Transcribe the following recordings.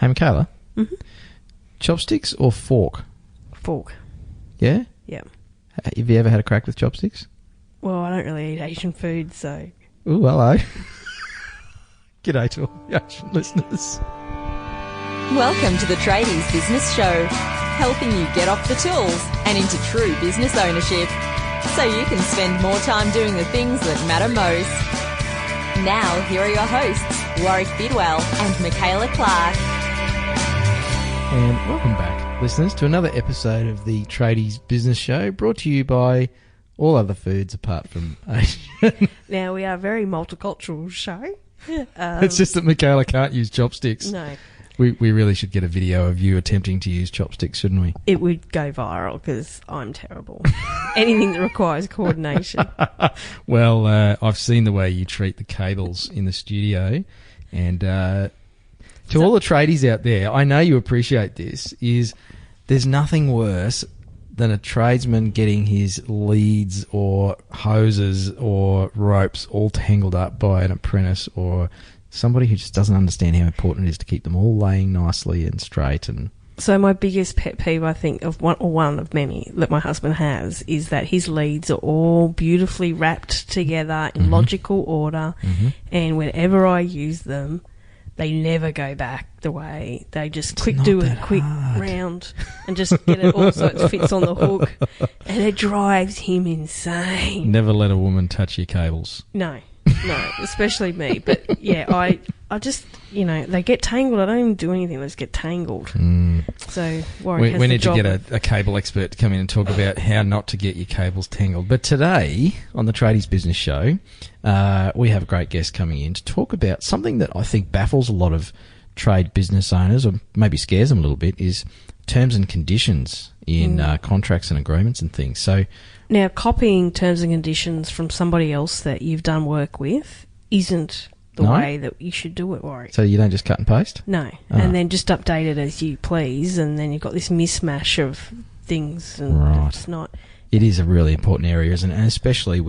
Hey, Michaela. Mm-hmm. Chopsticks or fork? Fork. Yeah? Yeah. Have you ever had a crack with chopsticks? Well, I don't really eat Asian food, so... Ooh, hello. G'day to all the Asian listeners. Welcome to the Tradies Business Show, helping you get off the tools and into true business ownership, so you can spend more time doing the things that matter most. Now, here are your hosts, Warwick Bidwell and Michaela Clark. And welcome back, listeners, to another episode of the Tradies Business Show, brought to you by all other foods apart from Asian. Now, we are a very multicultural show. It's just that Michaela can't use chopsticks. No. We really should get a video of you attempting to use chopsticks, shouldn't we? It would go viral because I'm terrible. Anything that requires coordination. Well, I've seen the way you treat the cables in the studio, and to all the tradies out there, I know you appreciate this, is there's nothing worse than a tradesman getting his leads or hoses or ropes all tangled up by an apprentice or somebody who just doesn't understand how important it is to keep them all laying nicely and straight. And so my biggest pet peeve, I think, of one of many that my husband has, is that his leads are all beautifully wrapped together in logical order, and whenever I use them, they never go back the way. They just do a quick round and just get it all so it fits on the hook, and it drives him insane. Never let a woman touch your cables. No, especially me. But yeah, I just, they get tangled. I don't even do anything. They just get tangled. So Warwick has we the need to job get a cable expert to come in and talk about how not to get your cables tangled. But today, on the Tradies Business Show, we have a great guest coming in to talk about something that I think baffles a lot of trade business owners, or maybe scares them a little bit, is terms and conditions in contracts and agreements and things. So now, copying terms and conditions from somebody else that you've done work with isn't the way that you should do it, Warwick. So you don't just cut and paste? No. And then just update it as you please, and then you've got this mismatch of things, and it's not... It is a really important area, isn't it? And especially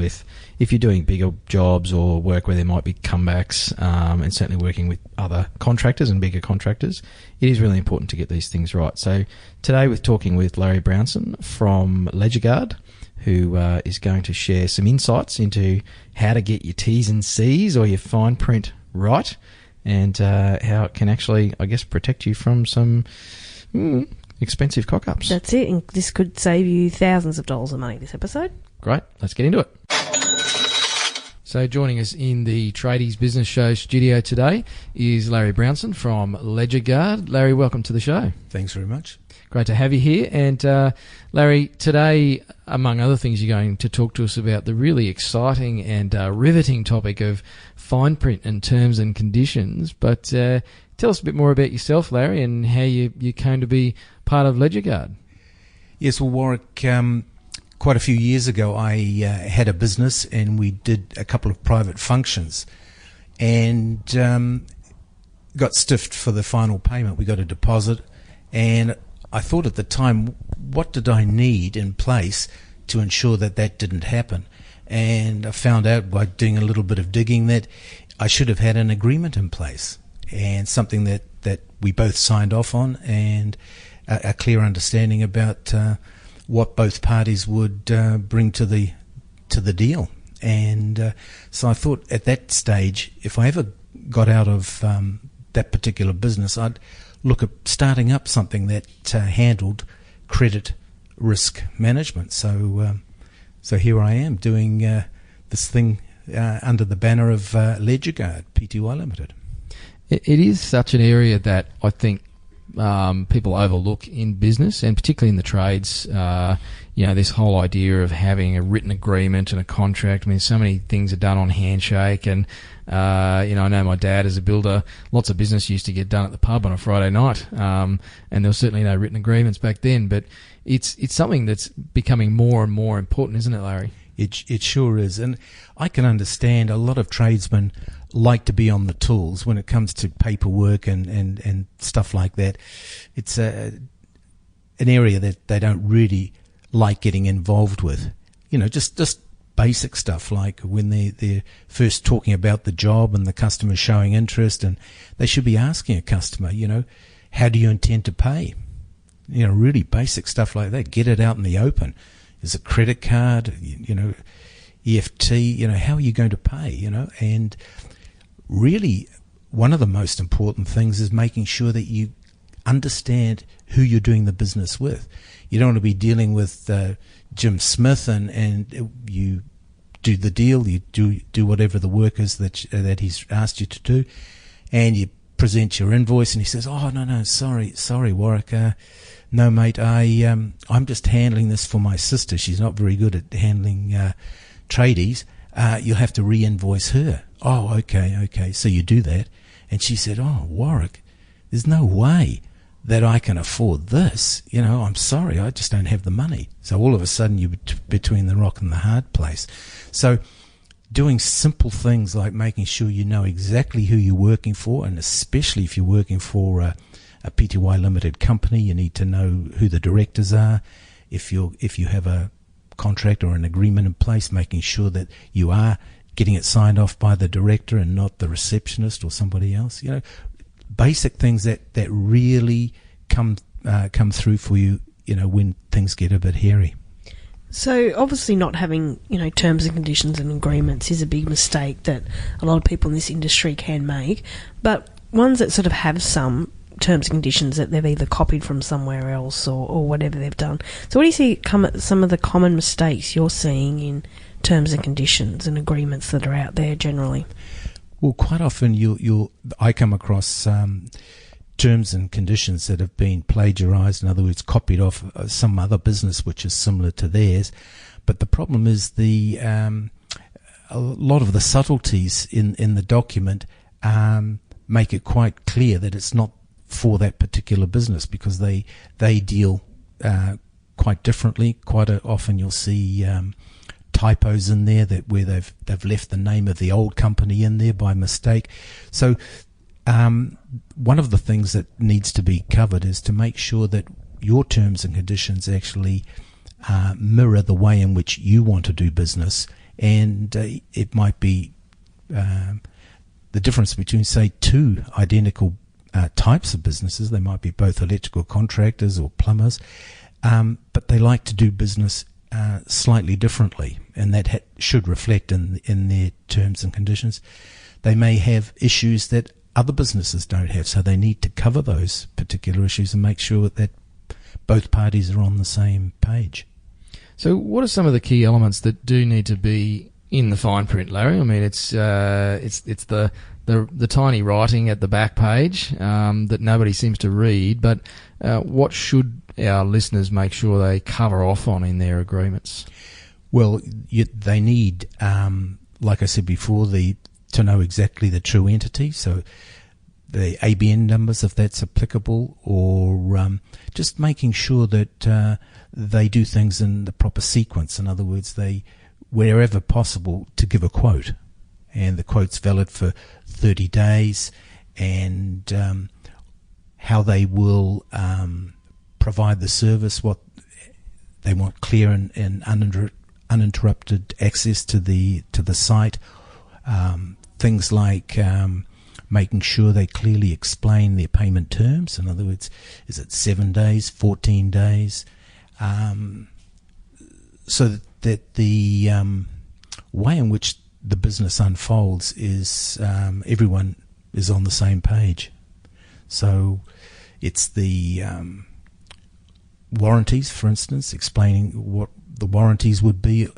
if you're doing bigger jobs or work where there might be comebacks, and certainly working with other contractors and bigger contractors, it is really important to get these things right. So today we're talking with Larry Brownson from Ledgerguard, who is going to share some insights into how to get your T's and C's or your fine print right, and how it can actually, I guess, protect you from some expensive cock-ups. That's it, and this could save you thousands of dollars of money, this episode. Great, let's get into it. So joining us in the Tradies Business Show studio today is Larry Brownson from Ledgerguard. Larry, welcome to the show. Thanks very much. Great to have you here. And Larry, today, among other things, you're going to talk to us about the really exciting and riveting topic of fine print and terms and conditions. But tell us a bit more about yourself, Larry, and how you came to be part of Ledgerguard. Yes, well, Warwick, quite a few years ago, I had a business and we did a couple of private functions and got stiffed for the final payment. We got a deposit, and I thought at the time, what did I need in place to ensure that that didn't happen? And I found out by doing a little bit of digging that I should have had an agreement in place, and something that we both signed off on, and a clear understanding about what both parties would bring to the deal. And so I thought at that stage, if I ever got out of that particular business, I'd look at starting up something that handled credit risk management. So here I am doing this thing under the banner of Ledgerguard Pty Limited. It is such an area that I think people overlook in business, and particularly in the trades. This whole idea of having a written agreement and a contract. I mean, so many things are done on handshake, and I know my dad as a builder, lots of business used to get done at the pub on a Friday night, and there was certainly no written agreements back then. But it's something that's becoming more and more important, isn't it, Larry? It sure is, and I can understand a lot of tradesmen like to be on the tools when it comes to paperwork and stuff like that. It's an area that they don't really like getting involved with. Just basic stuff like when they're first talking about the job and the customer showing interest, and they should be asking a customer, how do you intend to pay? Really basic stuff like that. Get it out in the open. Is it credit card? EFT? How are you going to pay? And really, one of the most important things is making sure that you understand who you're doing the business with. You don't want to be dealing with Jim Smith and you do the deal, you do whatever the work is that he's asked you to do, and you present your invoice and he says, "Oh, no, sorry, Warwick, no, mate, I'm just handling this for my sister. She's not very good at handling tradies. You'll have to re-invoice her." "Oh, okay. So you do that. And she said, "Oh, Warwick, there's no way that I can afford this. I'm sorry, I just don't have the money." So all of a sudden you're between the rock and the hard place. So doing simple things like making sure you know exactly who you're working for, and especially if you're working for a PTY limited company, you need to know who the directors are. If you have a contract or an agreement in place, making sure that you are getting it signed off by the director and not the receptionist or somebody else. Basic things that really come through for you, when things get a bit hairy. So obviously not having, terms and conditions and agreements is a big mistake that a lot of people in this industry can make, but ones that sort of have some terms and conditions that they've either copied from somewhere else or whatever they've done. So what do you see some of the common mistakes you're seeing in terms and conditions and agreements that are out there generally? Well, quite often I come across terms and conditions that have been plagiarized, in other words, copied off some other business which is similar to theirs. But the problem is a lot of the subtleties in the document make it quite clear that it's not for that particular business, because they deal quite differently. Quite often you'll see typos in there where they've left the name of the old company in there by mistake. So one of the things that needs to be covered is to make sure that your terms and conditions actually mirror the way in which you want to do business. And it might be the difference between, say, two identical types of businesses. They might be both electrical contractors or plumbers, but they like to do business slightly differently, and that should reflect in their terms and conditions. They may have issues that other businesses don't have, so they need to cover those particular issues and make sure that both parties are on the same page. So what are some of the key elements that do need to be in the fine print, Larry? I mean, it's the tiny writing at the back page that nobody seems to read, but what should our listeners make sure they cover off on in their agreements? Well, they need, like I said before, to know exactly the true entity, so the ABN numbers if that's applicable, or just making sure that they do things in the proper sequence. In other words, they, wherever possible, to give a quote, and the quote's valid for 30 days, and how they will provide the service, what they want, clear and uninterrupted access to the site. Things like making sure they clearly explain their payment terms. In other words, is it 7 days, 14 days? So that the way in which the business unfolds is everyone is on the same page. So it's the warranties, for instance, explaining what the warranties would be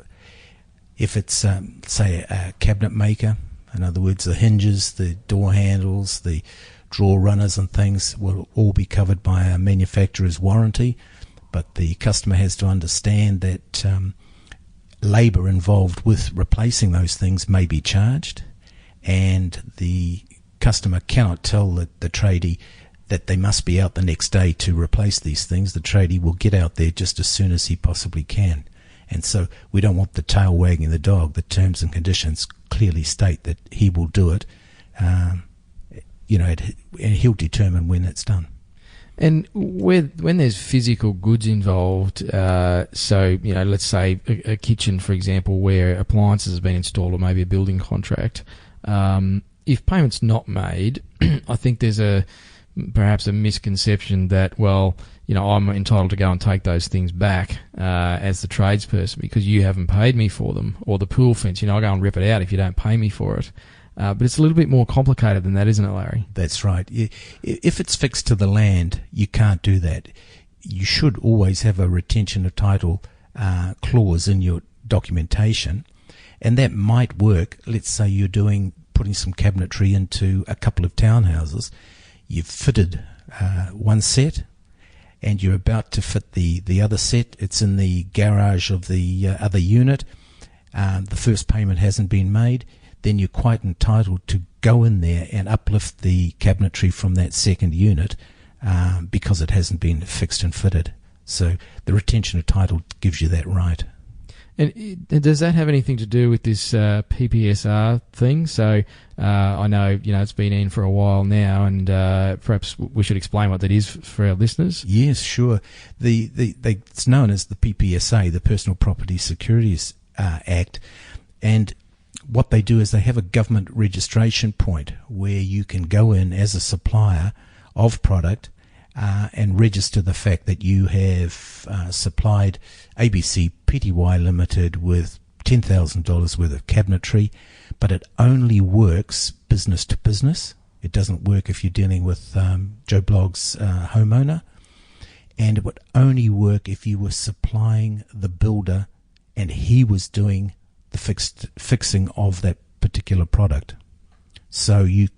if it's, say, a cabinet maker. In other words, the hinges, the door handles, the drawer runners and things will all be covered by a manufacturer's warranty, but the customer has to understand that labour involved with replacing those things may be charged, and the customer cannot tell the tradie that they must be out the next day to replace these things. The tradie will get out there just as soon as he possibly can. And so we don't want the tail wagging the dog. The terms and conditions clearly state that he will do it, and he'll determine when it's done. And when there's physical goods involved, so, let's say a kitchen, for example, where appliances have been installed, or maybe a building contract, if payment's not made, I think there's a perhaps a misconception that, well, you know, I'm entitled to go and take those things back as the tradesperson because you haven't paid me for them, or the pool fence, you know, I'll go and rip it out if you don't pay me for it. But it's a little bit more complicated than that, isn't it, Larry? That's right. If it's fixed to the land, you can't do that. You should always have a retention of title clause in your documentation, and that might work. Let's say you're putting some cabinetry into a couple of townhouses. You've fitted one set, and you're about to fit the other set. It's in the garage of the other unit. The first payment hasn't been made. Then you're quite entitled to go in there and uplift the cabinetry from that second unit because it hasn't been fixed and fitted. So the retention of title gives you that right. And does that have anything to do with this PPSR thing? So I know, you know, it's been in for a while now, and perhaps we should explain what that is for our listeners. Yes, sure. It's known as the PPSA, the Personal Property Securities Act, and what they do is they have a government registration point where you can go in as a supplier of product and register the fact that you have supplied ABC Pty Limited with $10,000 worth of cabinetry, but it only works business to business. It doesn't work if you're dealing with Joe Blogg's homeowner, and it would only work if you were supplying the builder and he was doing the fixing of that particular product. So you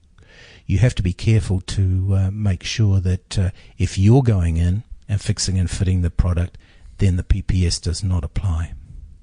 have to be careful to make sure that if you're going in and fixing and fitting the product, then the PPS does not apply.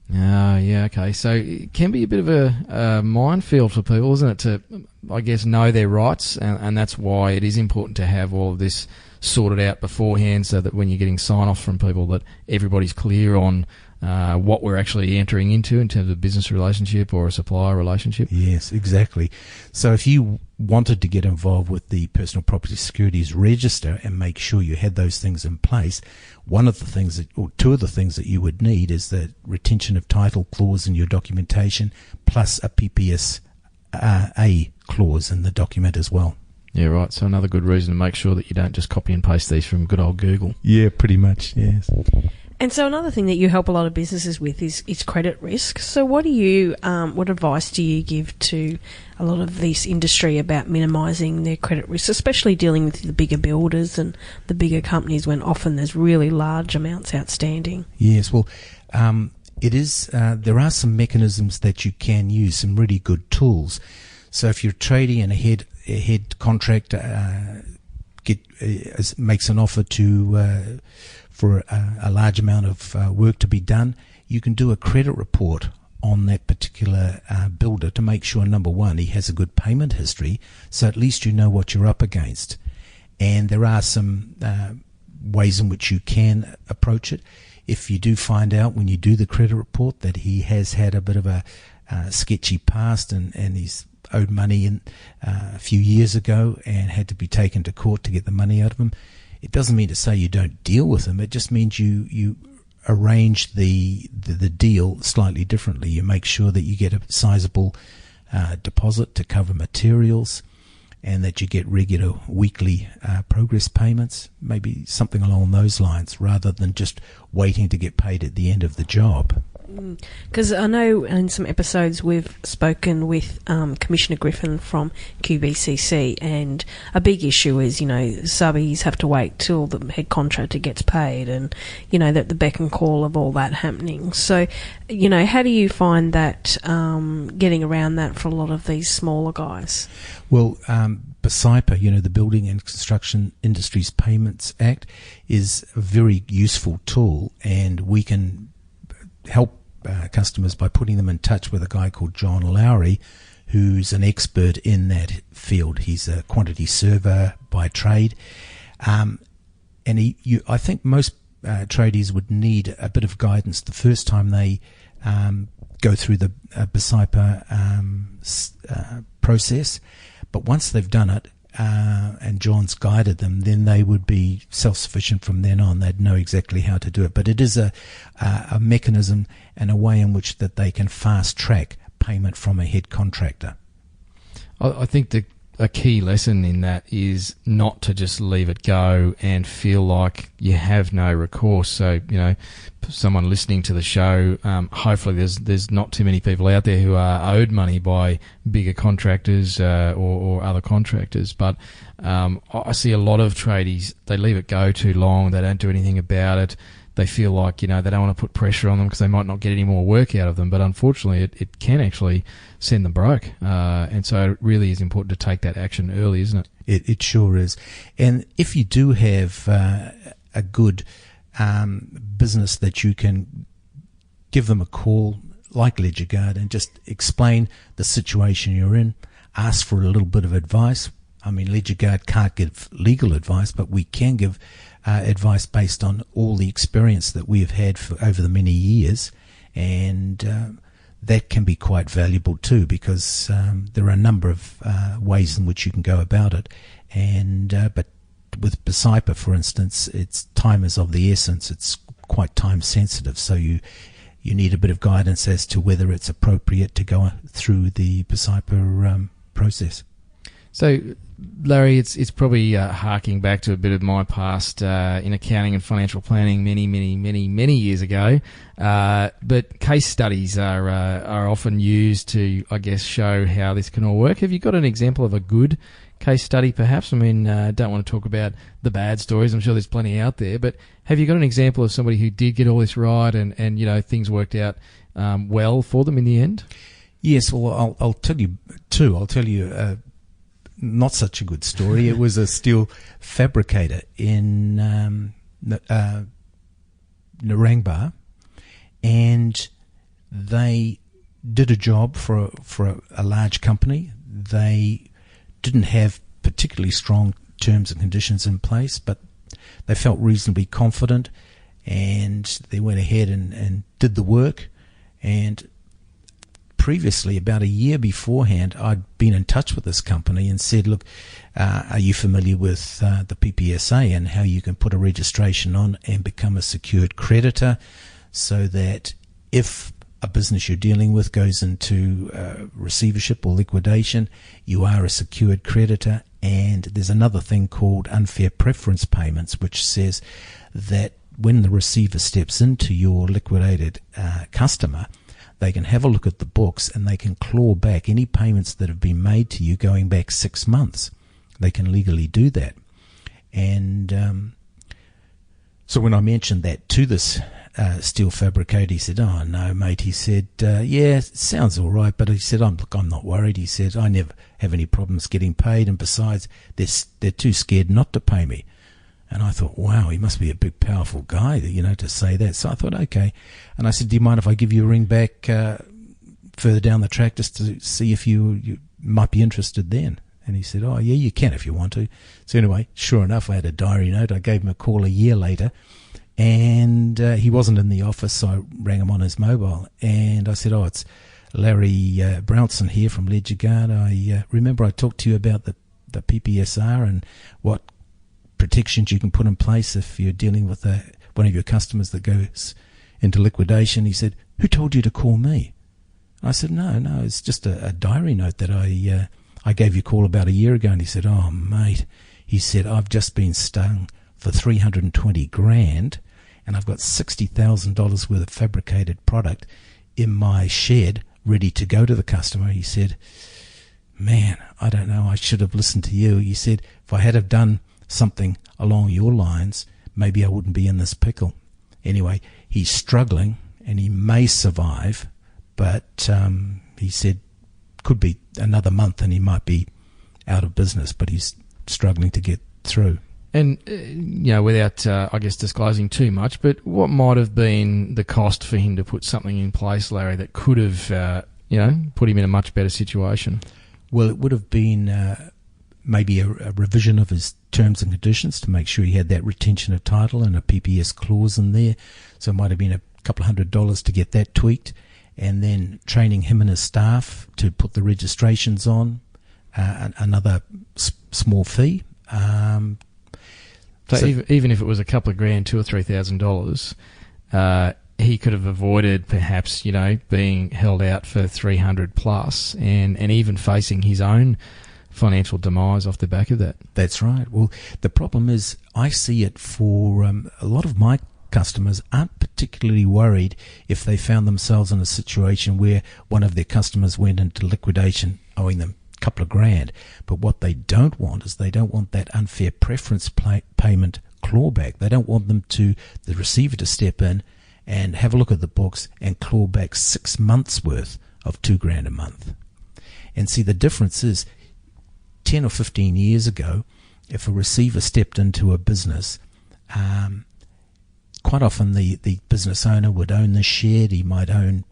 Yeah, okay. So it can be a bit of a minefield for people, isn't it, to, I guess, know their rights, and that's why it is important to have all of this sorted out beforehand, so that when you're getting sign-off from people, that everybody's clear on what we're actually entering into in terms of business relationship or a supplier relationship. Yes, exactly. So if you wanted to get involved with the Personal Property Securities Register and make sure you had those things in place, one of the things or two of the things that you would need is the retention of title clause in your documentation, plus a PPSA clause in the document as well. Yeah, right. So another good reason to make sure that you don't just copy and paste these from good old Google. Yeah, pretty much, yes. And so another thing that you help a lot of businesses with is credit risk. So what advice do you give to a lot of this industry about minimising their credit risk, especially dealing with the bigger builders and the bigger companies when often there's really large amounts outstanding? Yes, well, it is. There are some mechanisms that you can use, some really good tools. So if you're trading and a head contractor makes an offer for a large amount of work to be done, you can do a credit report on that particular builder to make sure, number one, he has a good payment history, so at least you know what you're up against. And there are some ways in which you can approach it. If you do find out when you do the credit report that he has had a bit of a sketchy past and he's owed money a few years ago and had to be taken to court to get the money out of him, it doesn't mean to say you don't deal with them. It just means you arrange the deal slightly differently. You make sure that you get a sizable deposit to cover materials, and that you get regular weekly progress payments, maybe something along those lines, rather than just waiting to get paid at the end of the job. Because I know in some episodes we've spoken with Commissioner Griffin from QBCC, and a big issue is, subbies have to wait till the head contractor gets paid, and, that the beck and call of all that happening. So, how do you find that getting around that for a lot of these smaller guys? Well, BSIPA, the Building and Construction Industries Payments Act, is a very useful tool, and we can help customers by putting them in touch with a guy called John Lowry, who's an expert in that field. He's a quantity surveyor by trade, and I think most tradies would need a bit of guidance the first time they go through the BSIPA process. But once they've done it, and John's guided them, then they would be self-sufficient from then on. They'd know exactly how to do it. But it is a mechanism and a way in which that they can fast-track payment from a head contractor. I think the a key lesson in that is not to just leave it go and feel like you have no recourse. So, someone listening to the show, hopefully there's not too many people out there who are owed money by bigger contractors or other contractors. But I see a lot of tradies, they leave it go too long, they don't do anything about it. They feel like, they don't want to put pressure on them because they might not get any more work out of them. But unfortunately, it can actually send them broke. And so it really is important to take that action early, isn't it? It sure is. And if you do have a good business that you can give them a call like Ledgerguard and just explain the situation you're in, ask for a little bit of advice. I mean, Ledgerguard can't give legal advice, but we can give advice based on all the experience that we have had for over the many years, and that can be quite valuable too, because there are a number of ways in which you can go about it. And but with Becyper, for instance, it's time is of the essence. It's quite time sensitive, so you need a bit of guidance as to whether it's appropriate to go through the Becyper process. So, Larry, it's probably harking back to a bit of my past in accounting and financial planning many years ago. But case studies are often used to, I guess, show how this can all work. Have you got an example of a good case study, perhaps? I mean, don't want to talk about the bad stories. I'm sure there's plenty out there. But have you got an example of somebody who did get all this right and things worked out well for them in the end? Yes. Well, I'll tell you two. I'll tell you not such a good story. It was a steel fabricator in Narangba, and they did a job for a large company. They didn't have particularly strong terms and conditions in place, but they felt reasonably confident, and they went ahead and did the work. And previously, about a year beforehand, I'd been in touch with this company and said, look, are you familiar with the PPSA and how you can put a registration on and become a secured creditor, so that if a business you're dealing with goes into receivership or liquidation, you are a secured creditor. And there's another thing called unfair preference payments, which says that when the receiver steps into your liquidated customer, they can have a look at the books and they can claw back any payments that have been made to you going back 6 months. They can legally do that. And so when I mentioned that to this steel fabricator, he said, "Oh, no, mate." He said, "Yeah, it sounds all right." But he said, I'm not worried. He said, "I never have any problems getting paid. And besides, they're too scared not to pay me." And I thought, wow, he must be a big, powerful guy, to say that. So I thought, okay. And I said, do you mind if I give you a ring back further down the track just to see if you might be interested then? And he said, oh, yeah, you can if you want to. So anyway, sure enough, I had a diary note. I gave him a call a year later, and he wasn't in the office, so I rang him on his mobile. And I said, oh, it's Larry Brownson here from Ledgerguard. I remember I talked to you about the PPSR and what protections you can put in place if you're dealing with one of your customers that goes into liquidation. He said, who told you to call me? I said, no, it's just a diary note that I gave you a call about a year ago. And he said, oh, mate, he said, I've just been stung for $320,000 and I've got $60,000 worth of fabricated product in my shed ready to go to the customer. He said, man, I don't know, I should have listened to you. He said, if I had have done something along your lines, maybe I wouldn't be in this pickle. Anyway, he's struggling and he may survive, but he said could be another month and he might be out of business, but he's struggling to get through. And, without, I guess, disclosing too much, but what might have been the cost for him to put something in place, Larry, that could have, put him in a much better situation? Well, it would have been maybe a revision of his terms and conditions to make sure he had that retention of title and a PPS clause in there. So it might have been a couple of $100 to get that tweaked, and then training him and his staff to put the registrations on, another small fee. So even if it was a couple of grand, $2,000 or $3,000, he could have avoided perhaps, being held out for 300 plus and even facing his own financial demise off the back of that. That's right. Well, the problem is I see it for a lot of my customers aren't particularly worried if they found themselves in a situation where one of their customers went into liquidation owing them a couple of grand. But what they don't want is they don't want that unfair preference payment clawback. They don't want the receiver to step in and have a look at the books and claw back 6 months worth of $2,000 a month. And see, the difference is 10 or 15 years ago, if a receiver stepped into a business, quite often the business owner would own the shed, he might own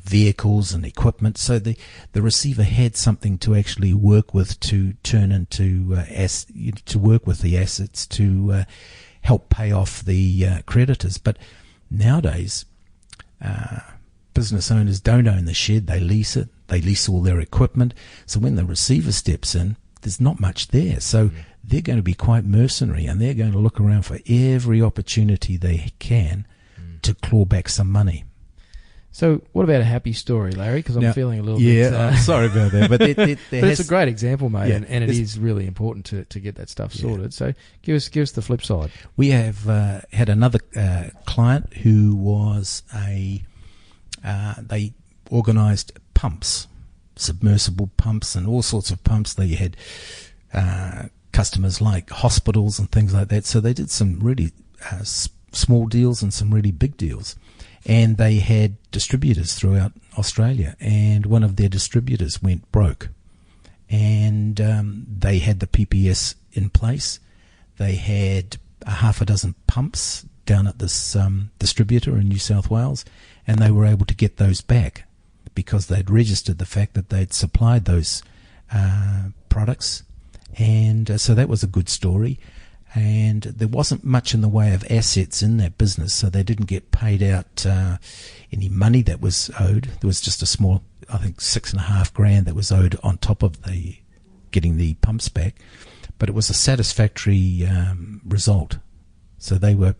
vehicles and equipment, so the receiver had something to actually work with to turn into to work with the assets to help pay off the creditors. But nowadays, business owners don't own the shed, they lease it, they lease all their equipment, so when the receiver steps in, there's not much there. So they're going to be quite mercenary, and they're going to look around for every opportunity they can to claw back some money. So what about a happy story, Larry? Because I'm feeling a little bit... sorry about that. But, it's a great example, mate, and it is really important to get that stuff sorted. So give us the flip side. We have had another client who was they organised pumps, submersible pumps and all sorts of pumps. They had customers like hospitals and things like that. So they did some really small deals and some really big deals. And they had distributors throughout Australia, and one of their distributors went broke. And they had the PPS in place. They had a half a dozen pumps down at this distributor in New South Wales, and they were able to get those back because they'd registered the fact that they'd supplied those products. And so that was a good story. And there wasn't much in the way of assets in that business, so they didn't get paid out any money that was owed. There was just a small, I think, $6,500 that was owed on top of the getting the pumps back. But it was a satisfactory result, so they were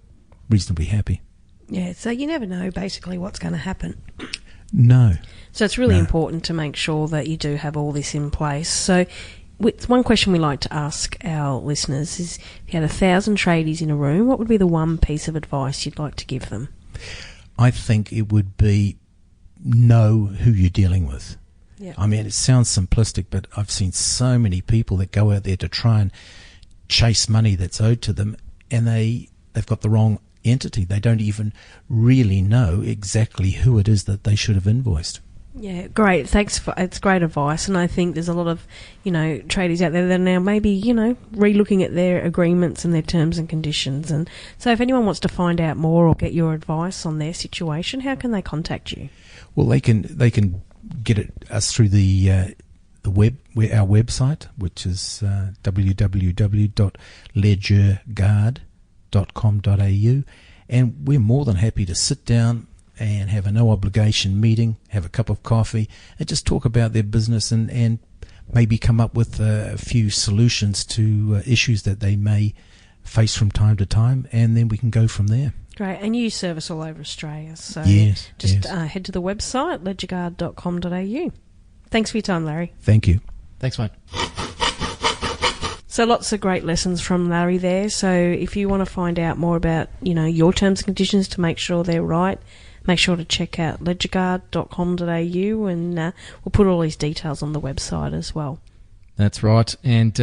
reasonably happy. Yeah, so you never know basically what's going to happen. No. So it's really important to make sure that you do have all this in place. So one question we like to ask our listeners is, if you had 1,000 tradies in a room, what would be the one piece of advice you'd like to give them? I think it would be know who you're dealing with. Yeah. I mean, it sounds simplistic, but I've seen so many people that go out there to try and chase money that's owed to them, and they've got the wrong entity. They don't even really know exactly who it is that they should have invoiced. Yeah, great. Thanks it's great advice, and I think there's a lot of, tradies out there that are now maybe, re-looking at their agreements and their terms and conditions. And so if anyone wants to find out more or get your advice on their situation, how can they contact you? Well, they can get us through the web, our website, which is www.ledgerguard.com.au, and we're more than happy to sit down and have a no obligation meeting, have a cup of coffee, and just talk about their business and maybe come up with a few solutions to issues that they may face from time to time, and then we can go from there. Great, and you service all over Australia, so just head to the website, ledgerguard.com.au. Thanks for your time, Larry. Thank you. Thanks, mate. So lots of great lessons from Larry there. So if you want to find out more about, your terms and conditions to make sure they're right, make sure to check out ledgerguard.com.au, and we'll put all these details on the website as well. That's right. And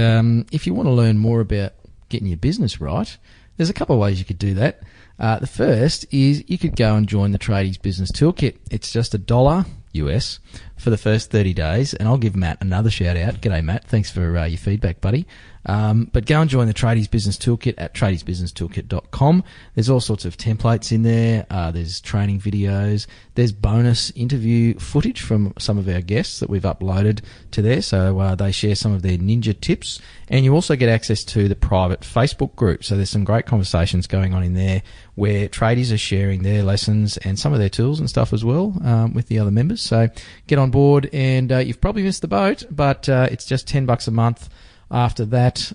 if you want to learn more about getting your business right, there's a couple of ways you could do that. The first is you could go and join the Tradies Business Toolkit. It's just $1 US for the first 30 days, and I'll give Matt another shout out. G'day, Matt. Thanks for your feedback, buddy. But go and join the Tradies Business Toolkit at tradiesbusinesstoolkit.com. There's all sorts of templates in there. There's training videos. There's bonus interview footage from some of our guests that we've uploaded to there. So they share some of their ninja tips. And you also get access to the private Facebook group. So there's some great conversations going on in there where tradies are sharing their lessons and some of their tools and stuff as well with the other members. So get on board, and you've probably missed the boat, but it's just $10 a month after that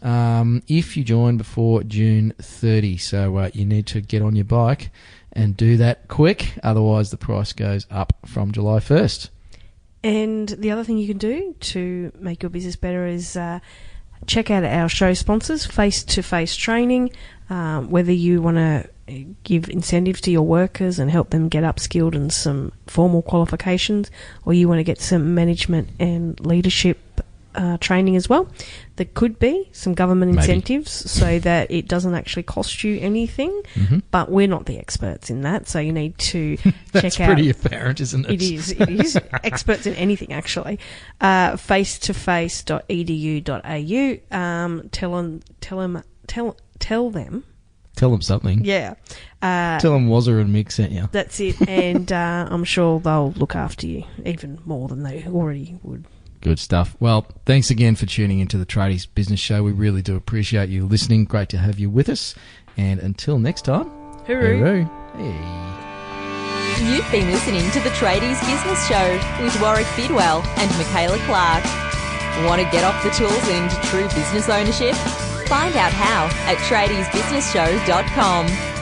if you join before June 30. So you need to get on your bike and do that quick, otherwise the price goes up from July 1st. And the other thing you can do to make your business better is check out our show sponsors, face-to-face training, whether you want to give incentives to your workers and help them get upskilled in some formal qualifications, or you want to get some management and leadership training as well. There could be some government incentives so that it doesn't actually cost you anything, but we're not the experts in that, so you need to check out. That's pretty apparent, isn't it? It is. Experts in anything, actually. Face2face.edu.au. Tell them. Tell them something. Yeah. Tell them Wazza and Mick sent you. That's it, and I'm sure they'll look after you even more than they already would. Good stuff. Well, thanks again for tuning into the Tradies Business Show. We really do appreciate you listening. Great to have you with us. And until next time, hooroo. Hey. You've been listening to the Tradies Business Show with Warwick Bidwell and Michaela Clark. Want to get off the tools and into true business ownership? Find out how at tradiesbusinessshow.com.